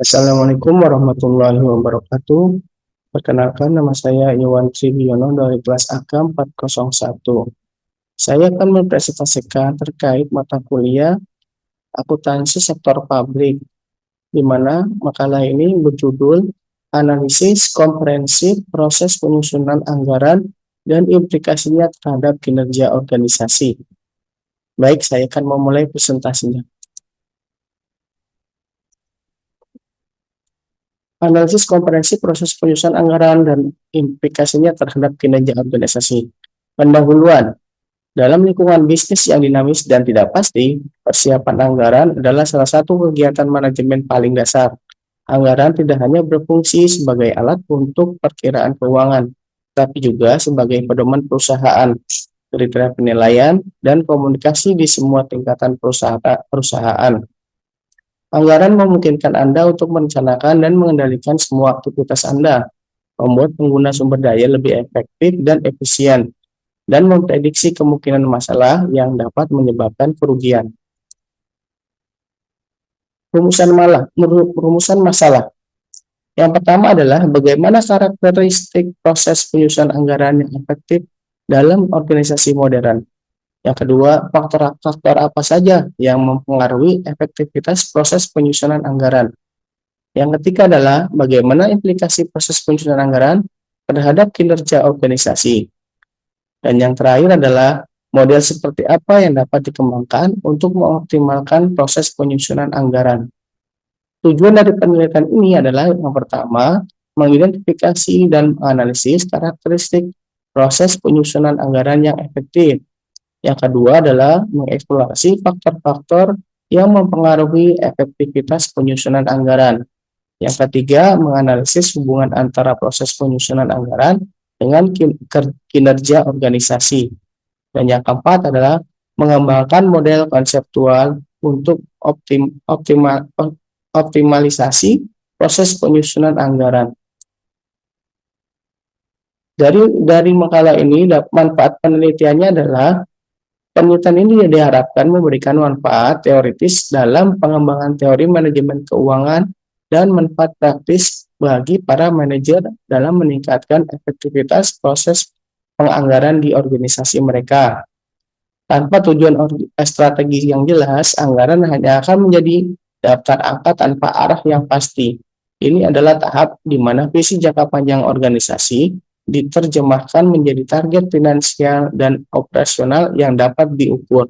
Assalamualaikum warahmatullahi wabarakatuh. Perkenalkan, nama saya Iwan Tribiono dari kelas AK 401. Saya akan mempresentasikan terkait mata kuliah akuntansi sektor pabrik, di mana makalah ini berjudul Analisis Komprehensif Proses Penyusunan Anggaran dan Implikasinya Terhadap Kinerja Organisasi. Baik, saya akan memulai presentasinya. Analisis komprehensif proses penyusunan anggaran dan implikasinya terhadap kinerja organisasi. Pendahuluan. Dalam lingkungan bisnis yang dinamis dan tidak pasti, persiapan anggaran adalah salah satu kegiatan manajemen paling dasar. Anggaran tidak hanya berfungsi sebagai alat untuk perkiraan keuangan, tapi juga sebagai pedoman perusahaan, kriteria penilaian, dan komunikasi di semua tingkatan perusahaan. Anggaran memungkinkan Anda untuk merencanakan dan mengendalikan semua aktivitas Anda, membuat pengguna sumber daya lebih efektif dan efisien, dan memprediksi kemungkinan masalah yang dapat menyebabkan kerugian. Rumusan masalah. Yang pertama adalah bagaimana karakteristik proses penyusunan anggaran yang efektif dalam organisasi modern. Yang kedua, faktor-faktor apa saja yang mempengaruhi efektivitas proses penyusunan anggaran. Yang ketiga adalah bagaimana implikasi proses penyusunan anggaran terhadap kinerja organisasi. Dan yang terakhir adalah model seperti apa yang dapat dikembangkan untuk mengoptimalkan proses penyusunan anggaran. Tujuan dari penelitian ini adalah yang pertama, mengidentifikasi dan menganalisis karakteristik proses penyusunan anggaran yang efektif. Yang kedua adalah mengeksplorasi faktor-faktor yang mempengaruhi efektivitas penyusunan anggaran. Yang ketiga, menganalisis hubungan antara proses penyusunan anggaran dengan kinerja organisasi. Dan yang keempat adalah mengembangkan model konseptual untuk optimalisasi proses penyusunan anggaran. Dari makalah ini, manfaat penelitiannya adalah penelitian ini diharapkan memberikan manfaat teoritis dalam pengembangan teori manajemen keuangan dan manfaat praktis bagi para manajer dalam meningkatkan efektivitas proses penganggaran di organisasi mereka. Tanpa tujuan strategi yang jelas, anggaran hanya akan menjadi daftar angka tanpa arah yang pasti. Ini adalah tahap di mana visi jangka panjang organisasi diterjemahkan menjadi target finansial dan operasional yang dapat diukur.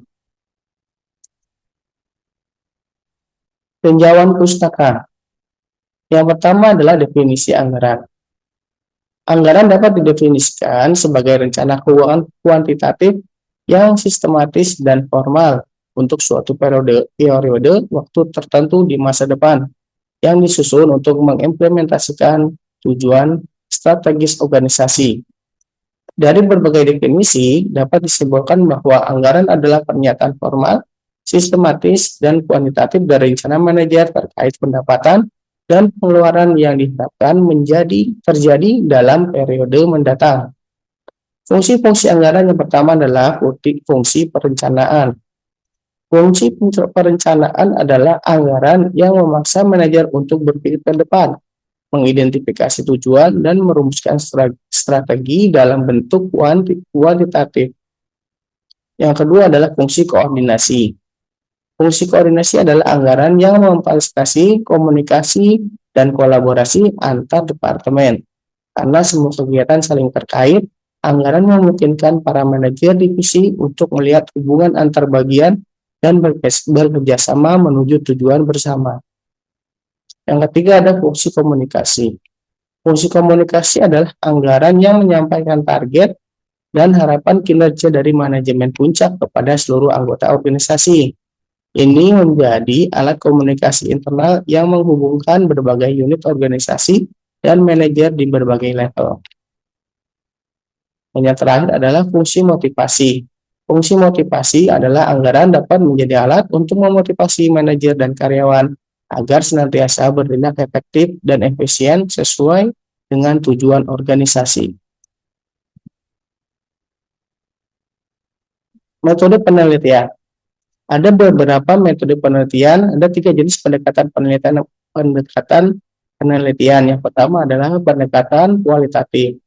Tinjauan pustaka. Yang pertama adalah definisi anggaran. Anggaran dapat didefinisikan sebagai rencana keuangan kuantitatif yang sistematis dan formal untuk suatu periode waktu tertentu di masa depan yang disusun untuk mengimplementasikan tujuan strategis organisasi. Dari berbagai definisi, dapat disimpulkan bahwa anggaran adalah pernyataan formal, sistematis, dan kuantitatif dari rencana manajer terkait pendapatan dan pengeluaran yang diharapkan terjadi dalam periode mendatang. Fungsi-fungsi anggaran yang pertama adalah fungsi perencanaan. Fungsi perencanaan adalah anggaran yang memaksa manajer untuk berpikir ke depan, mengidentifikasi tujuan, dan merumuskan strategi dalam bentuk kuantitatif. Yang kedua adalah fungsi koordinasi. Fungsi koordinasi adalah anggaran yang memfasilitasi komunikasi dan kolaborasi antar departemen. Karena semua kegiatan saling terkait, anggaran memungkinkan para manajer divisi untuk melihat hubungan antar bagian dan bekerjasama menuju tujuan bersama. Yang ketiga ada fungsi komunikasi. Fungsi komunikasi adalah anggaran yang menyampaikan target dan harapan kinerja dari manajemen puncak kepada seluruh anggota organisasi. Ini menjadi alat komunikasi internal yang menghubungkan berbagai unit organisasi dan manajer di berbagai level. Dan yang terakhir adalah fungsi motivasi. Fungsi motivasi adalah anggaran dapat menjadi alat untuk memotivasi manajer dan karyawan agar senantiasa bertindak efektif dan efisien sesuai dengan tujuan organisasi. Metode penelitian. Ada beberapa metode penelitian, ada 3 jenis pendekatan penelitian pendekatan penelitian. Yang pertama adalah pendekatan kualitatif.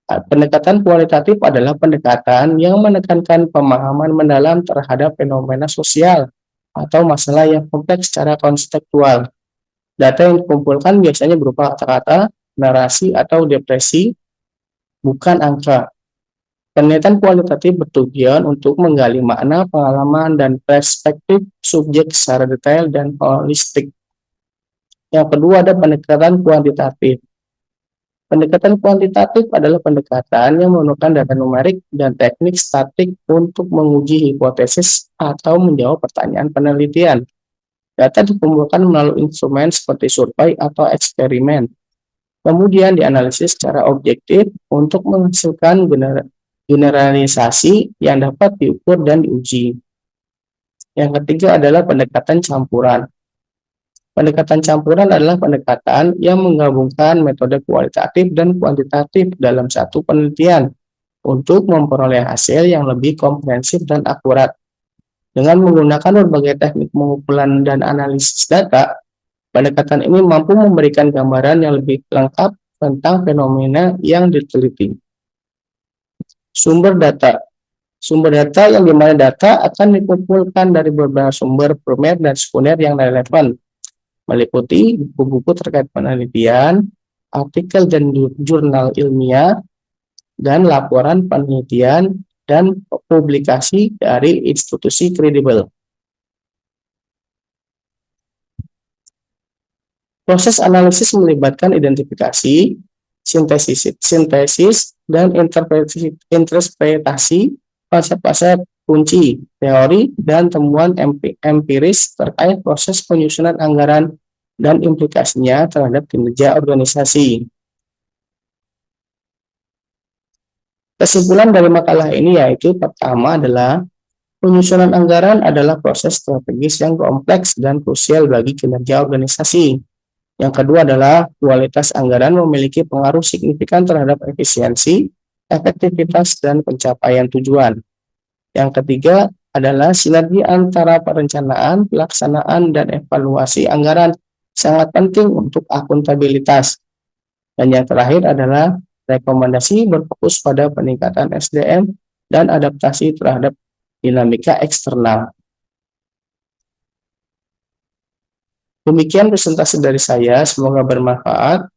Pendekatan kualitatif adalah pendekatan yang menekankan pemahaman mendalam terhadap fenomena sosial atau masalah yang kompleks secara konseptual. Data yang dikumpulkan biasanya berupa kata-kata, narasi, atau depresi, bukan angka. Penelitian kualitatif bertujuan untuk menggali makna, pengalaman, dan perspektif subjek secara detail dan holistik. Yang kedua ada pendekatan kuantitatif. Pendekatan kuantitatif adalah pendekatan yang menggunakan data numerik dan teknik statik untuk menguji hipotesis atau menjawab pertanyaan penelitian. Data dikumpulkan melalui instrumen seperti survei atau eksperimen, kemudian dianalisis secara objektif untuk menghasilkan generalisasi yang dapat diukur dan diuji. Yang ketiga adalah pendekatan campuran. Pendekatan campuran adalah pendekatan yang menggabungkan metode kualitatif dan kuantitatif dalam satu penelitian untuk memperoleh hasil yang lebih komprehensif dan akurat. Dengan menggunakan berbagai teknik pengumpulan dan analisis data, pendekatan ini mampu memberikan gambaran yang lebih lengkap tentang fenomena yang diteliti. Sumber data. Sumber data yang dimana data akan dikumpulkan dari beberapa sumber primer dan sekunder yang relevan, meliputi buku-buku terkait penelitian, artikel dan jurnal ilmiah, dan laporan penelitian dan publikasi dari institusi kredibel. Proses analisis melibatkan identifikasi, sintesis, dan interpretasi konsep-konsep kunci, teori, dan temuan empiris terkait proses penyusunan anggaran dan implikasinya terhadap kinerja organisasi. Kesimpulan dari makalah ini yaitu pertama adalah penyusunan anggaran adalah proses strategis yang kompleks dan krusial bagi kinerja organisasi. Yang kedua adalah kualitas anggaran memiliki pengaruh signifikan terhadap efisiensi, efektivitas, dan pencapaian tujuan. Yang ketiga adalah sinergi antara perencanaan, pelaksanaan, dan evaluasi anggaran sangat penting untuk akuntabilitas. Dan yang terakhir adalah rekomendasi berfokus pada peningkatan SDM dan adaptasi terhadap dinamika eksternal. Demikian presentasi dari saya, semoga bermanfaat.